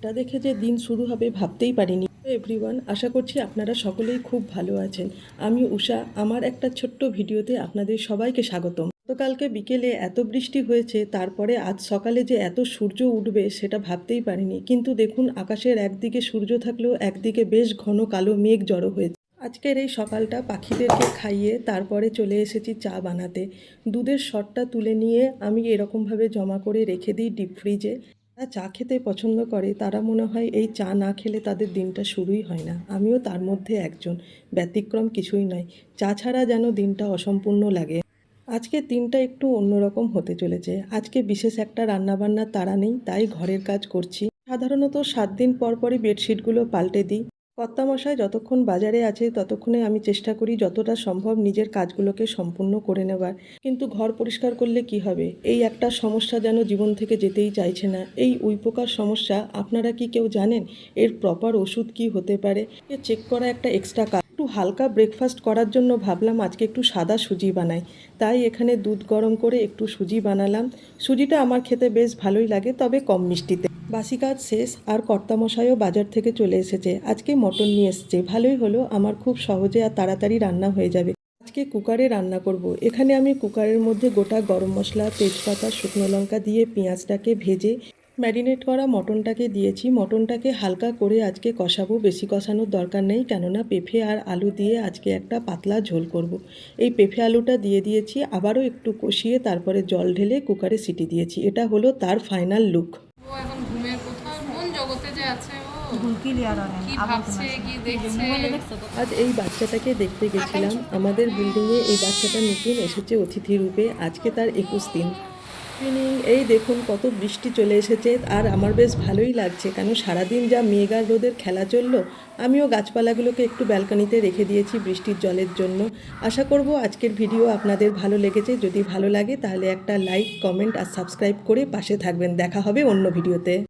এটা দেখে যে দিন শুরু হবে ভাবতেই পারিনি। এভরিওয়ান, আশা করছি আপনারা সকলেই খুব ভালো আছেন। আমি উষা, আমার একটা ছোট্ট ভিডিওতে আপনাদের সবাইকে স্বাগতম। গতকালকে বিকেলে এত বৃষ্টি হয়েছে, তারপরে আজ সকালে যে এত সূর্য উঠবে সেটা ভাবতেই পারিনি। কিন্তু দেখুন, আকাশের একদিকে সূর্য থাকলেও একদিকে বেশ ঘন কালো মেঘ জড়ো হয়েছে। আজকের এই সকালটা পাখিদেরকে খাইয়ে তারপরে চলে এসেছি চা বানাতে। দুধের শটটা তুলে নিয়ে আমি এরকমভাবে জমা করে রেখে দিই ডিপ ফ্রিজে। যারা চা খেতে পছন্দ করে তারা মনে হয় এই চা না খেলে তাদের দিনটা শুরুই হয় না। আমিও তার মধ্যে একজন, ব্যতিক্রম কিছুই নয়। চা ছাড়া যেন দিনটা অসম্পূর্ণ লাগে। আজকের দিনটা একটু অন্যরকম হতে চলেছে। আজকে বিশেষ একটা রান্নাবান্নার তাড়া নেই, তাই ঘরের কাজ করছি। সাধারণত 7 দিন পর পরই বেডশিটগুলো পাল্টে দিই। কর্তামশাই যতক্ষণ বাজারে আছে ততক্ষণে আমি চেষ্টা করি যতটা সম্ভব নিজের কাজগুলোকে সম্পূর্ণ করে নেবার। কিন্তু ঘর পরিষ্কার করলে কি হবে, এই একটা সমস্যা যেন জীবন থেকে যেতেই চাইছে না। এই উইপোকার সমস্যা আপনারা কি কেউ জানেন? এর প্রপার ওষুধ কি হতে পারে? চেক করা একটা এক্সট্রা কাজ। একটু হালকা ব্রেকফাস্ট করার জন্য ভাবলাম আজকে একটু সাদা সুজি বানাই। তাই এখানে দুধ গরম করে একটু সুজি বানালাম। সুজিটা আমার খেতে বেশ ভালোই লাগে, তবে কম মিষ্টিতে। বাসি কাজ শেষ, আর কর্তামশাইও বাজার থেকে চলে এসেছে। আজকে মটন নিয়ে এসেছে, ভালোই হলো, আমার খুব সহজে আর তাড়াতাড়ি রান্না হয়ে যাবে। আজকে কুকারে রান্না করব। এখানে আমি কুকারের মধ্যে গোটা গরম মশলা, তেজপাতা, শুকনো লঙ্কা দিয়ে পেঁয়াজটাকে ভেজে ম্যারিনেট করা মটনটাকে দিয়েছি। মটনটাকে হালকা করে আজকে কষাবো, বেশি কষানোর দরকার নেই, কেননা পেঁপে আর আলু দিয়ে আজকে একটা পাতলা ঝোল করব। এই পেঁপে আলুটা দিয়ে দিয়েছি, আবারও একটু কষিয়ে তারপরে জল ঢেলে কুকারে সিটি দিয়েছি। এটা হলো তার ফাইনাল লুক। ও এখন ঘুমের কোথাও কোন জগতে যে আছে, ও কি আবার ভাবছে, কি দেখছে। আজ এই বাচ্চাটাকে দেখতে গেছিলাম। আমাদের বিল্ডিংয়ে এই বাচ্চাটা নতুন এসেছে অতিথি রূপে। আজকে তার 21 দিন। এই দেখুন কত বৃষ্টি চলে এসেছে, আর আমার বেশ ভালোই লাগছে, কারণ সারাদিন যা মেঘ আর রোদের খেলা চললো। আমিও গাছপালাগুলোকে একটু ব্যালকনিতে রেখে দিয়েছি বৃষ্টির জলের জন্য। আশা করব আজকের ভিডিও আপনাদের ভালো লেগেছে। যদি ভালো লাগে তাহলে একটা লাইক, কমেন্ট আর সাবস্ক্রাইব করে পাশে থাকবেন। দেখা হবে অন্য ভিডিওতে।